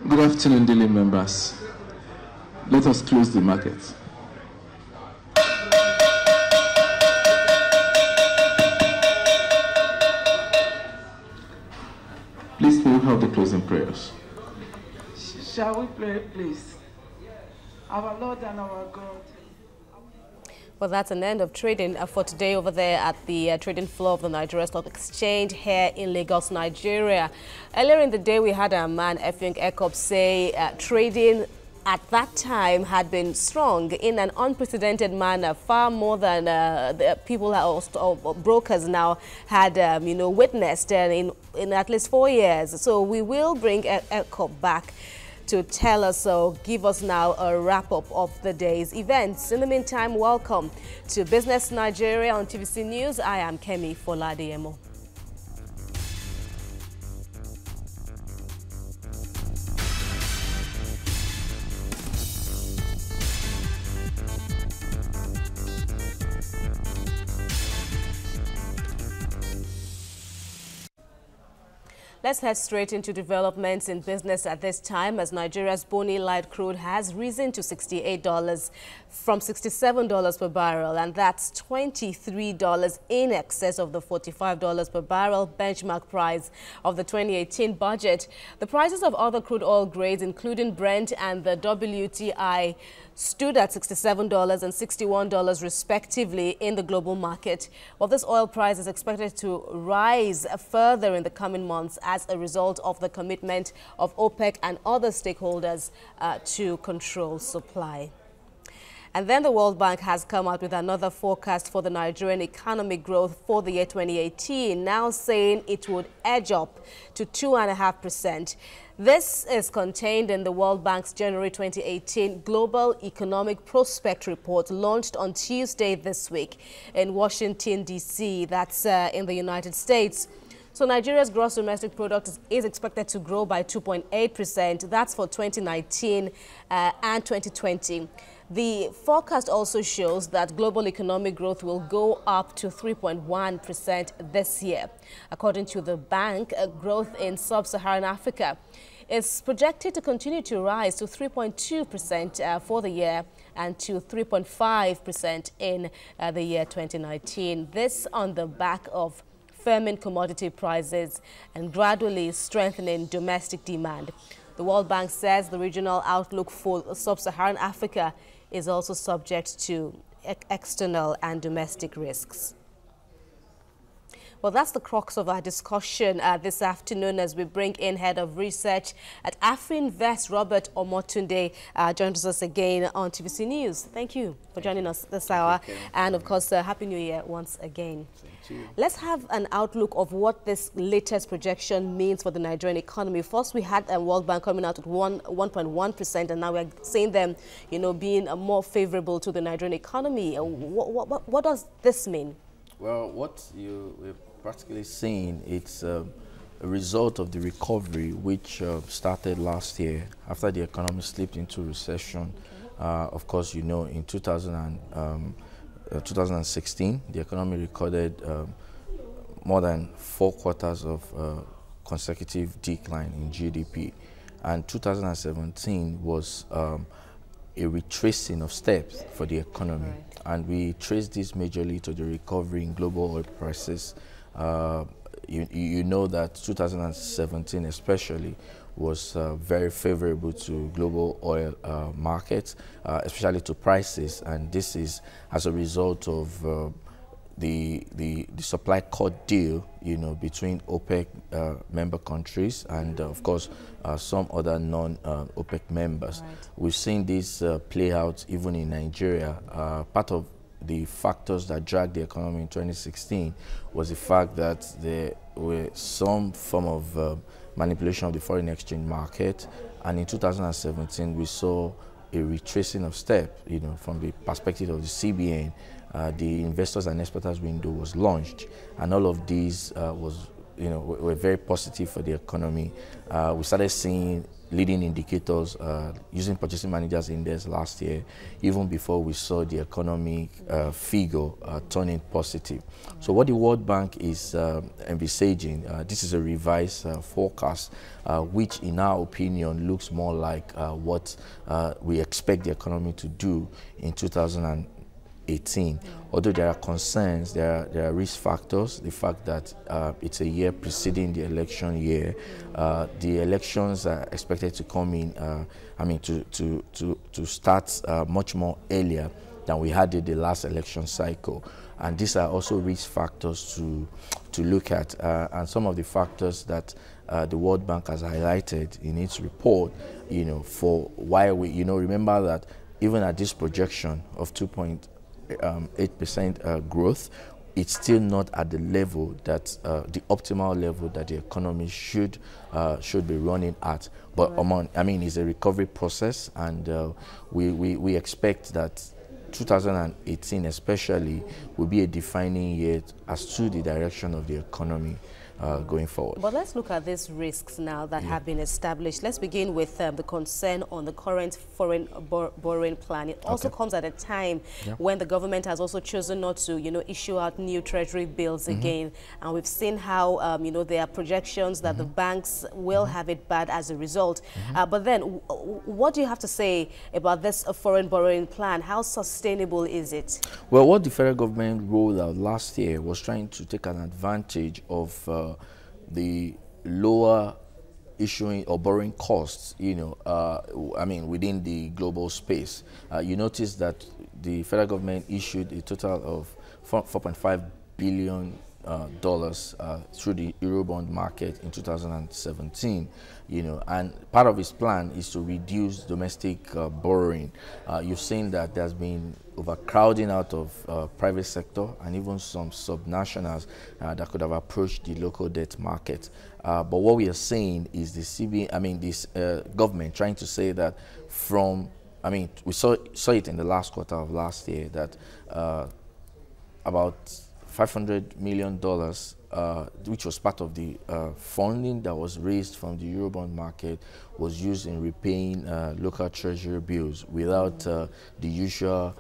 Good afternoon, daily members. Let us close the market. Please, may we have the closing prayers? Shall we pray, please? Our Lord and our God. Well, that's an end of trading for today over there at the trading floor of the Nigerian Stock Exchange here in Lagos, Nigeria. Earlier in the day, we had our man, Effiong Ekop, say trading at that time had been strong in an unprecedented manner, far more than the people or brokers now had, witnessed in at least 4 years. So we will bring Ekop back to tell us give us now a wrap-up of the day's events. In the meantime, welcome to Business Nigeria on TVC News. I am Kemi Foladiemo. Let's head straight into developments in business at this time, as Nigeria's Bonny light crude has risen to $68 from $67 per barrel, and that's $23 in excess of the $45 per barrel benchmark price of the 2018 budget. The prices of other crude oil grades, including Brent and the WTI, stood at $67 and $61 respectively in the global market. Well, this oil price is expected to rise further in the coming months as a result of the commitment of OPEC and other stakeholders to control supply. And then the World Bank has come out with another forecast for the Nigerian economic growth for the year 2018, now saying it would edge up to 2.5%. This is contained in the World Bank's January 2018 Global Economic Prospect Report, launched on Tuesday this week in Washington, D.C., that's in the United States. So Nigeria's gross domestic product is expected to grow by 2.8%. That's for 2019 and 2020. The forecast also shows that global economic growth will go up to 3.1% this year. According to the bank, growth in sub-Saharan Africa is projected to continue to rise to 3.2% for the year and to 3.5% in the year 2019. This on the back of firming commodity prices and gradually strengthening domestic demand. The World Bank says the regional outlook for sub-Saharan Africa is also subject to external and domestic risks. Well, that's the crux of our discussion this afternoon as we bring in Head of Research at AfriInvest, Robert Omotunde, joins us again on TVC News. Thank you for joining us this hour. And, of course, Happy New Year once again. Let's have an outlook of what this latest projection means for the Nigerian economy. First, we had a World Bank coming out at 1.1%, and now we're seeing them, being more favorable to the Nigerian economy. What does this mean? Well, what we're practically seeing, it's a result of the recovery which started last year after the economy slipped into recession. Of course, in 2016, the economy recorded more than 4 quarters of consecutive decline in GDP. And 2017 was a retracing of steps for the economy. Right. And we trace this majorly to the recovery in global oil prices. You know that 2017 especially was very favorable to global oil markets, especially to prices, and this is as a result of the supply cut deal, between OPEC member countries and of course some other non-OPEC members. Right. We've seen this play out even in Nigeria. Part of the factors that dragged the economy in 2016 was the fact that there were some form of manipulation of the foreign exchange market, and in 2017 we saw a retracing of steps, from the perspective of the CBN. The investors and exporters window was launched, and all of these was were very positive for the economy. We started seeing leading indicators using Purchasing Managers Index last year, even before we saw the economic figure turning positive. So what the World Bank is envisaging, this is a revised forecast, which in our opinion looks more like what we expect the economy to do in 2018. Although there are concerns, there are risk factors. The fact that it's a year preceding the election year, the elections are expected to come in. To start much more earlier than we had in the last election cycle, and these are also risk factors to look at. And some of the factors that the World Bank has highlighted in its report, for why we, remember that even at this projection of 2.8% growth, it's still not at the level that the optimal level that the economy should be running at. But it's a recovery process, and we expect that 2018 especially will be a defining year as to the direction of the economy going forward. But let's look at these risks now that have been established. Let's begin with the concern on the current foreign borrowing plan. It also comes at a time when the government has also chosen not to, issue out new treasury bills again. And we've seen how, there are projections that the banks will have it bad as a result. But then, what do you have to say about this foreign borrowing plan? How sustainable is it? Well, what the federal government rolled out last year was trying to take an advantage of the lower issuing or borrowing costs, within the global space. You notice that the federal government issued a total of $4.5 billion through the Eurobond market in 2017, and part of its plan is to reduce domestic borrowing. You've seen that there's been overcrowding out of private sector and even some subnationals that could have approached the local debt market. But what we are saying is this government trying to say that we saw it in the last quarter of last year that about $500 million, which was part of the funding that was raised from the Eurobond market, was used in repaying local treasury bills without the usual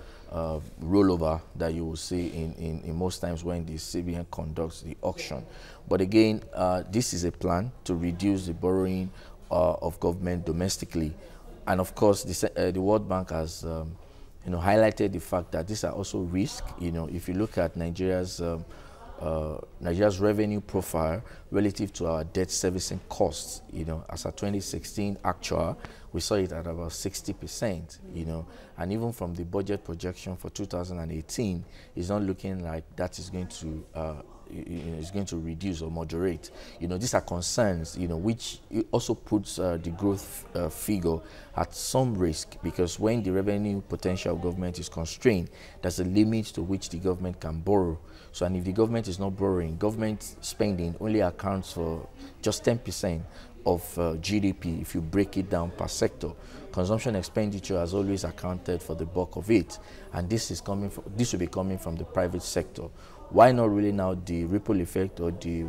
rollover that you will see in most times when the CBN conducts the auction. But again, this is a plan to reduce the borrowing of government domestically. And of course, the World Bank has highlighted the fact that these are also risks. If you look at Nigeria's revenue profile relative to our debt servicing costs, as a 2016 actual, we saw it at about 60%, and even from the budget projection for 2018, it's not looking like that is going to is going to reduce or moderate. These are concerns, which also puts the growth figure at some risk, because when the revenue potential of government is constrained, there's a limit to which the government can borrow. So, and if the government is not borrowing, government spending only accounts for just 10% of GDP if you break it down per sector. Consumption expenditure has always accounted for the bulk of it, and this will be coming from the private sector. Why not really now the ripple effect or the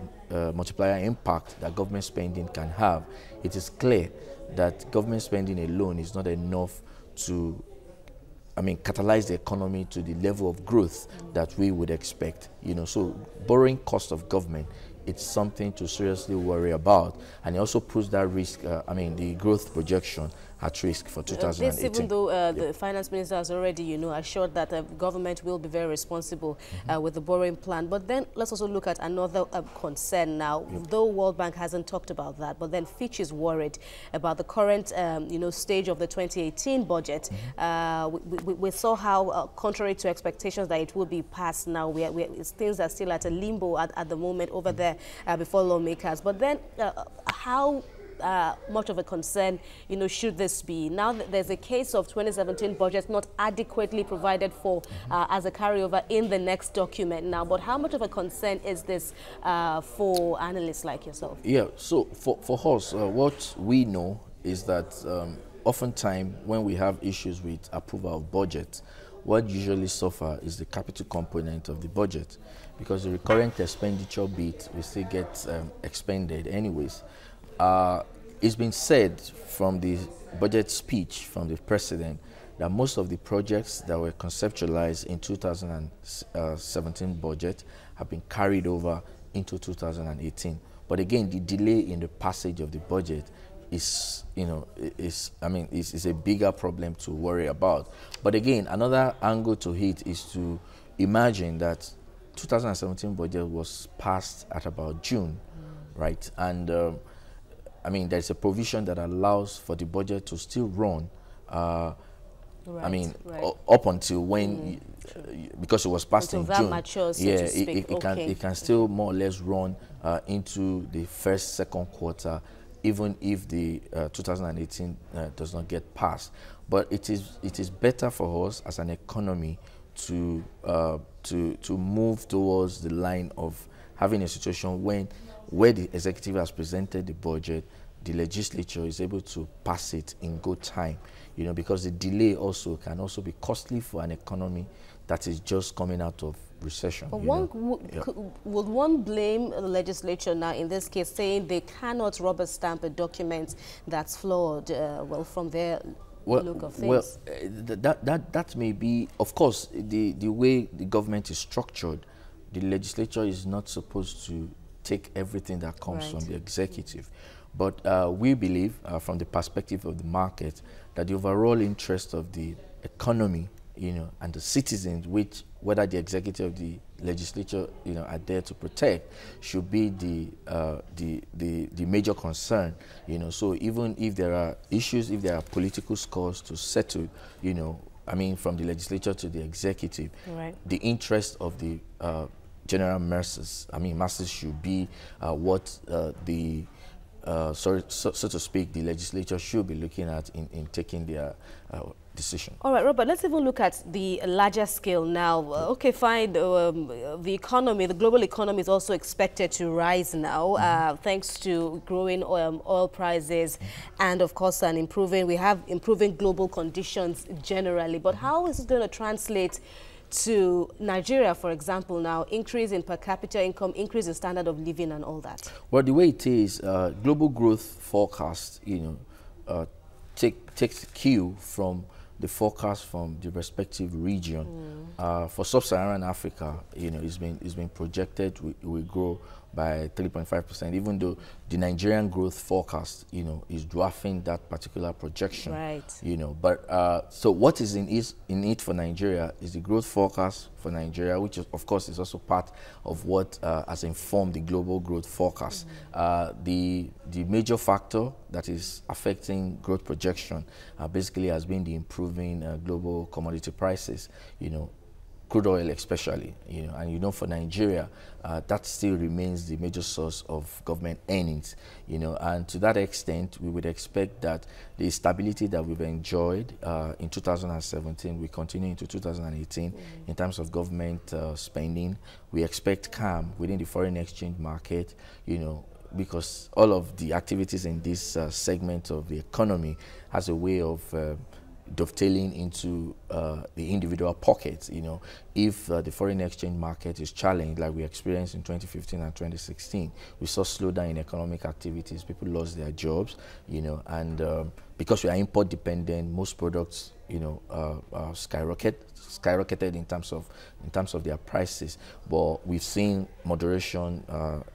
multiplier impact that government spending can have? It is clear that government spending alone is not enough to catalyze the economy to the level of growth that we would expect. So borrowing cost of government, it's something to seriously worry about, and it also puts that risk, the growth projection at risk for 2018. This, even though the finance minister has already, assured that the government will be very responsible with the borrowing plan. But then let's also look at another concern now. Though World Bank hasn't talked about that, but then Fitch is worried about the current, stage of the 2018 budget. We saw how, contrary to expectations, that it will be passed now. Things are still at a limbo at the moment over there before lawmakers. But then how much of a concern, should this be? Now that there's a case of 2017 budget not adequately provided for as a carryover in the next document now, but how much of a concern is this for analysts like yourself? Yeah, so for us, what we know is that oftentimes when we have issues with approval of budget, what usually suffer is the capital component of the budget, because the recurrent expenditure bit will still get expended anyways. It's been said from the budget speech from the president that most of the projects that were conceptualized in 2017 budget have been carried over into 2018. But again, the delay in the passage of the budget is, is a bigger problem to worry about. But again, another angle to hit is to imagine that 2017 budget was passed at about June, right? And there's a provision that allows for the budget to still run. Right. Up until when, because it was passed in June. Matures, so it can still more or less run into the second quarter, even if the 2018 does not get passed. But it is better for us as an economy to move towards the line of having a situation where the executive has presented the budget, the legislature is able to pass it in good time, because the delay also can also be costly for an economy that is just coming out of recession. But would one blame the legislature now in this case, saying they cannot rubber stamp a document that's flawed, from their look of things? That may be, of course, the way the government is structured. The legislature is not supposed to take everything that comes from the executive. But we believe, from the perspective of the market, that the overall interest of the economy, and the citizens, which whether the executive or the legislature, are there to protect, should be the major concern. So even if there are issues, if there are political scores to settle, from the legislature to the executive, the interest of the general masses, masses should be what so to speak, the legislature should be looking at in taking their decision. All right, Robert, let's even look at the larger scale now. Okay, fine. The economy, the global economy is also expected to rise now, thanks to growing oil prices and, of course, we have improving global conditions generally. But how is it going to translate to Nigeria, for example, now, increase in per capita income, increase in standard of living and all that? Well, the way it is, global growth forecast, takes cue from the forecast from the respective region. For sub-Saharan Africa, it's been projected will grow by 3.5%, even though the Nigerian growth forecast, is dwarfing that particular projection. Right. But so what is in it for Nigeria is the growth forecast for Nigeria, which of course is also part of what has informed the global growth forecast. The major factor that is affecting growth projection basically has been the improving global commodity prices, crude oil especially, and for Nigeria, that still remains the major source of government earnings, and to that extent, we would expect that the stability that we've enjoyed in 2017 will continue into 2018 in terms of government spending. We expect calm within the foreign exchange market, because all of the activities in this segment of the economy has a way of dovetailing into the individual pockets. If the foreign exchange market is challenged, like we experienced in 2015 and 2016, we saw slowdown in economic activities. People lost their jobs, and because we are import dependent, most products, skyrocketed in terms of their prices. But we've seen moderation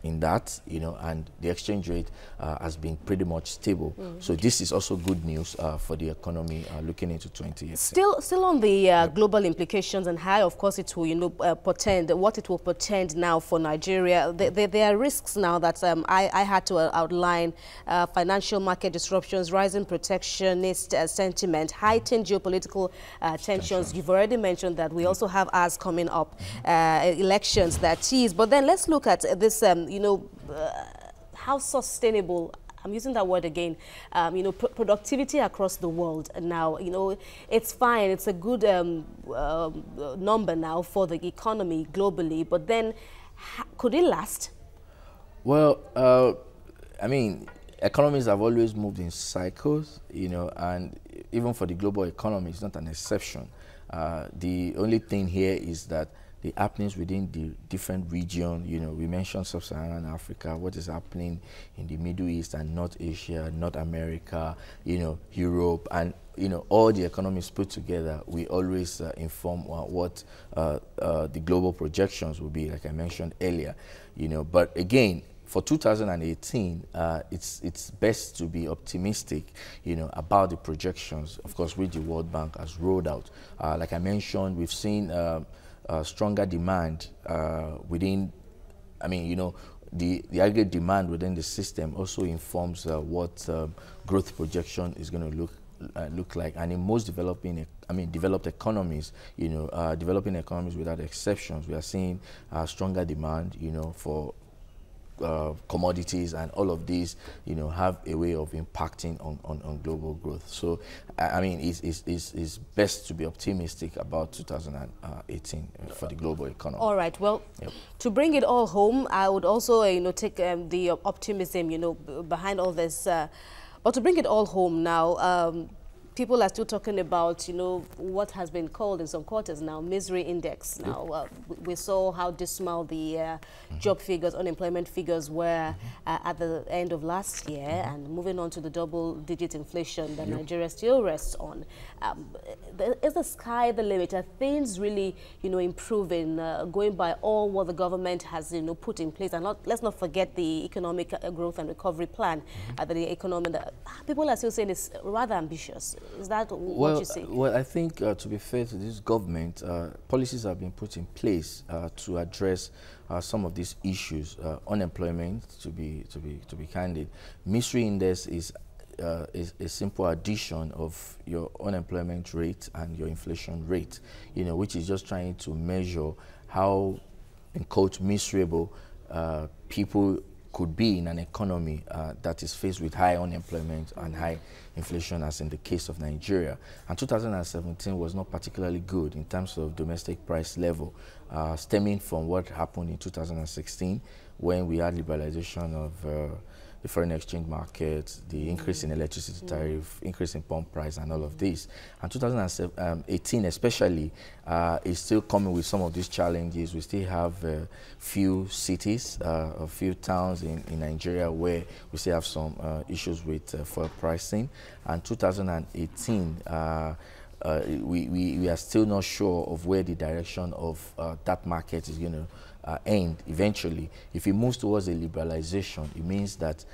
in that, and the exchange rate has been pretty much stable. So this is also good news for the economy looking into 2018. Still on the global implications and how, of course, it will what it will portend now for Nigeria. There are risks now that I had to outline: financial market disruptions, rising protectionist sentiment, heightened geopolitical tensions. You've already mentioned that we also have ours coming up, elections that is. But then let's look at this, how sustainable, I'm using that word again, productivity across the world now. It's fine. It's a good number now for the economy globally. But then, could it last? Well, economies have always moved in cycles, and even for the global economy, it's not an exception. The only thing here is that the happenings within the different region. You know, we mentioned Sub-Saharan Africa, what is happening in the Middle East and North Asia, North America, you know, Europe, and you know, all the economies put together. We always inform what the global projections will be, like I mentioned earlier. You know, but again, for 2018, it's best to be optimistic, you know, about the projections, of course, which the World Bank has rolled out. Like I mentioned, we've seen stronger demand within, I mean, you know, the aggregate demand within the system also informs what growth projection is going to look like. And in most developed economies, you know, developing economies without exceptions, we are seeing stronger demand, you know, for commodities, and all of these, you know, have a way of impacting on global growth. So, I mean, it's best to be optimistic about 2018 for the global economy. All right. Well, yep. To bring it all home, I would also, you know, take the optimism, you know, behind all this. But to bring it all home now, people are still talking about, you know, what has been called in some quarters now, misery index. Now, we saw how dismal the job figures, unemployment figures were at the end of last year, and moving on to the double-digit inflation that Nigeria still rests on. Is the sky the limit? Are things really, you know, improving, going by all what the government has, you know, put in place? And let's not forget the economic growth and recovery plan that the economy, people are still saying is rather ambitious. Is that what you see? Well, I think to be fair to this government, policies have been put in place to address some of these issues. Unemployment, to be candid, misery index is a simple addition of your unemployment rate and your inflation rate, you know, which is just trying to measure how, in quote, miserable people could be in an economy that is faced with high unemployment and high inflation, as in the case of Nigeria. And 2017 was not particularly good in terms of domestic price level, stemming from what happened in 2016 when we had liberalization of the foreign exchange market, the increase in electricity tariff, increase in pump price, and all of this. And 2018 especially is still coming with some of these challenges. We still have a few cities, a few towns in Nigeria where we still have some issues with fuel pricing. And 2018, we are still not sure of where the direction of that market is going to end eventually. If it moves towards a liberalization, it means that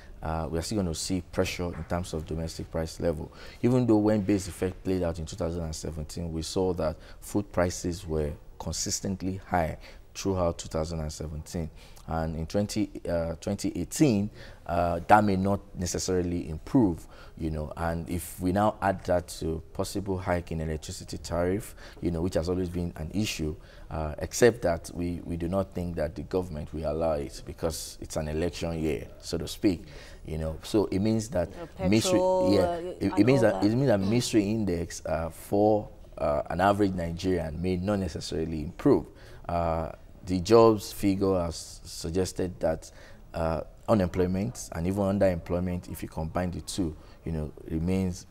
we are still going to see pressure in terms of domestic price level. Even though when base effect played out in 2017, we saw that food prices were consistently high throughout 2017. And in 2018, that may not necessarily improve, you know, and if we now add that to possible hike in electricity tariff, you know, which has always been an issue, except that we do not think that the government will allow it because it's an election year, so to speak, you know. So it means that it means that misery index for an average Nigerian may not necessarily improve. The jobs figure has suggested that unemployment and even underemployment, if you combine the two, you know, remains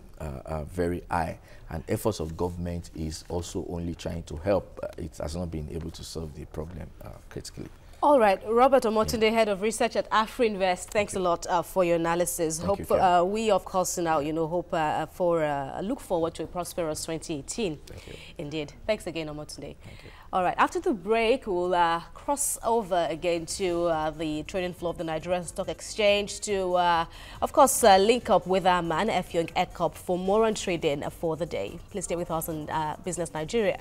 very high. And efforts of government is also only trying to help. It has not been able to solve the problem critically. All right, Robert Omotunde, Head of Research at AfriInvest, thanks a lot for your analysis. We, of course, now, you know, look forward to a prosperous 2018. Thank you. Indeed. Thanks again, Omotunde. Thank you. All right, after the break, we'll cross over again to the trading floor of the Nigerian Stock Exchange to, of course, link up with our man, Effiong Ekop, for more on trading for the day. Please stay with us on Business Nigeria.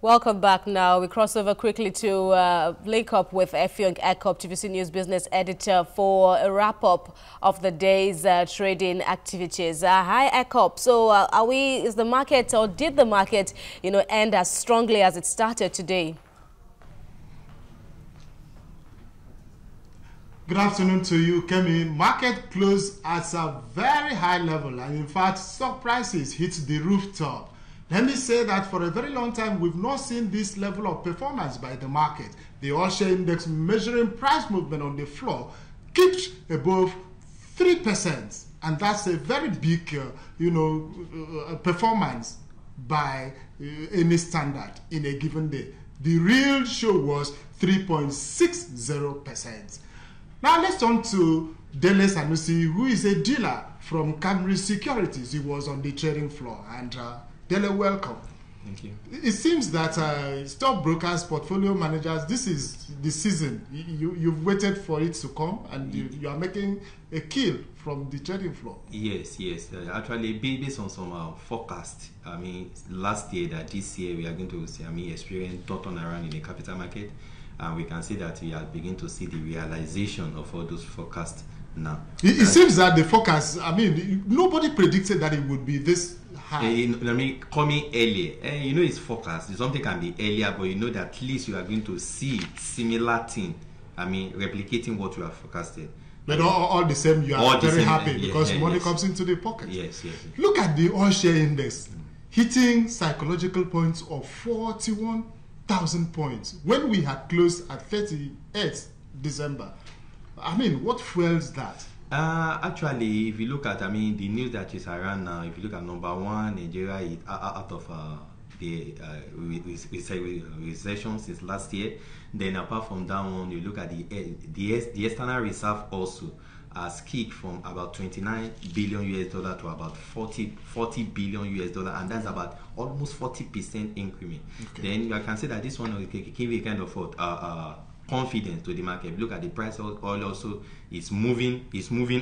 Welcome back now. We cross over quickly to link up with Effiong Ekop, TVC News Business Editor, for a wrap-up of the day's trading activities. Hi, Ekop. So is the market, or did the market, you know, end as strongly as it started today? Good afternoon to you, Kemi. Market closed at a very high level, and in fact, stock prices hit the rooftop. Let me say that for a very long time, we've not seen this level of performance by the market. The all-share index measuring price movement on the floor keeps above 3%, and that's a very big, performance by any standard in a given day. The real show was 3.60%. Now let's turn to Dele Sanusi, who is a dealer from Camry Securities. He was on the trading floor. And Dele, welcome. Thank you. It seems that stockbrokers, portfolio managers, this is the season. You've waited for it to come, and you are making a kill from the trading floor. Yes. Actually, based on some forecast, I mean, last year that this year we are going to see, experience turnaround in the capital market, and we can see that we are beginning to see the realization of all those forecasts now. It seems that the forecast, nobody predicted that it would be this high. Coming earlier, it's forecast. Something can be earlier, but you know that at least you are going to see similar thing. Replicating what you have forecasted. But all the same, you are very happy because money comes into the pocket. Yes. Look at the all-share index, hitting psychological points of 41,000 points when we had closed at 38th December. What fuels that? Actually, if you look at, the news that is around now, if you look at number one, Nigeria is out of the recession since last year. Then apart from that one, you look at the external reserve also has kicked from about 29 billion US dollar to about 40 billion US dollar, and that's about almost 40% increment. Okay. Then you can say that this one will give a kind of confidence to the market. Look at the price of oil also is moving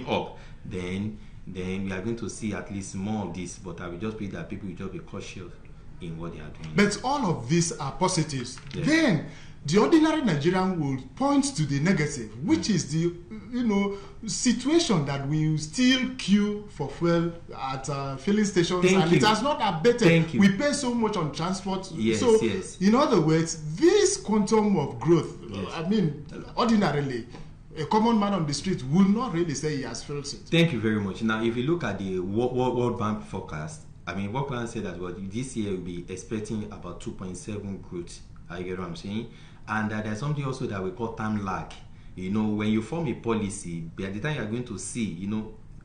up. Then we are going to see at least more of this, but I will just pray that people will just be cautious in what they are doing. But all of these are positives. Yes. Then the ordinary Nigerian will point to the negative, which is the situation that we still queue for fuel at filling stations. It has not abated. We pay so much on transport. Yes. In other words, this quantum of growth, ordinarily, a common man on the street will not really say he has felt it. Thank you very much. Now, if you look at the World Bank forecast, World Bank said that this year will be expecting about 2.7 growth. I get what I'm saying? And there's something also that we call time lag. When you form a policy, by the time you are going to see,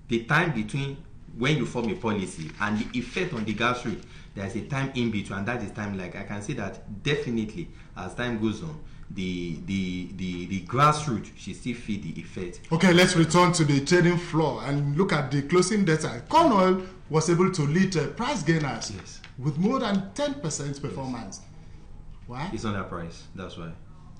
the time between when you form a policy and the effect on the grassroots, there's a time in between, and that is time lag. I can say that definitely as time goes on, the grassroots should still feel the effect. Okay, let's return to the trading floor and look at the closing data. Corn oil was able to lead price gainers with more than 10% performance. Yes. Why? It's on that price. That's why.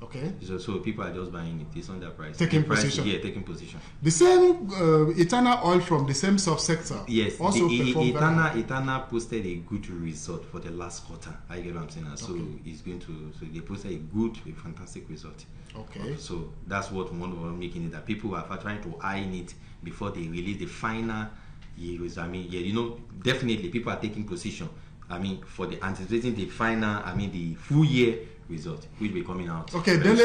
Okay. So people are just buying it. It's on that price. Taking position. Yeah, taking position. The same Eternal oil from the same subsector. Yes. Also Eternal posted a good result for the last quarter. I get what I'm saying. So it's going to. So they posted a fantastic result. Okay. So that's what we want to making it that people are trying to iron it before they release the final years. Definitely people are taking position. For the anticipating the final, the full year result, which will be coming out. Okay, then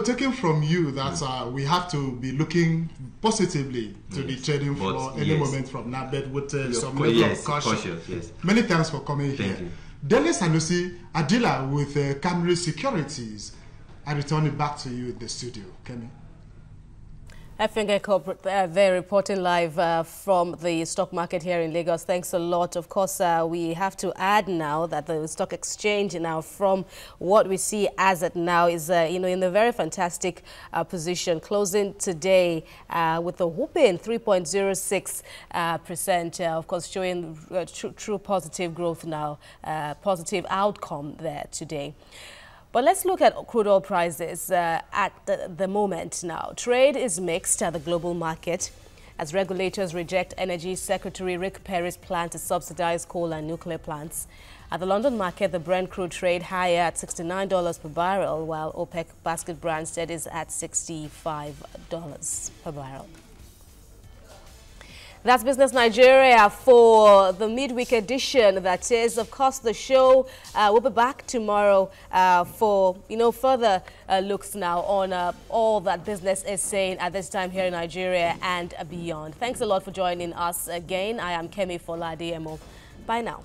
taking from you that we have to be looking positively to the trading floor any moment from now, but with some level of caution. Yes. Many thanks for coming here. Thank you. Dele Sanusi, a dealer with Camry Securities. I return it back to you in the studio. Kemi. Finger Corporate, they're reporting live from the stock market here in Lagos. Thanks a lot. Of course, we have to add now that the stock exchange now, from what we see as at now, is in a very fantastic position, closing today with a whooping 3.06%. Of course, showing true positive growth now, positive outcome there today. But let's look at crude oil prices at the moment now. Trade is mixed at the global market as regulators reject Energy Secretary Rick Perry's plan to subsidize coal and nuclear plants. At the London market, the Brent crude trade higher at $69 per barrel, while OPEC basket Brent steadies at $65 per barrel. That's Business Nigeria for the midweek edition. That is, of course, the show will be back tomorrow for further looks now on all that business is saying at this time here in Nigeria and beyond. Thanks a lot for joining us again. I am Kemi Foladiemo. Bye now.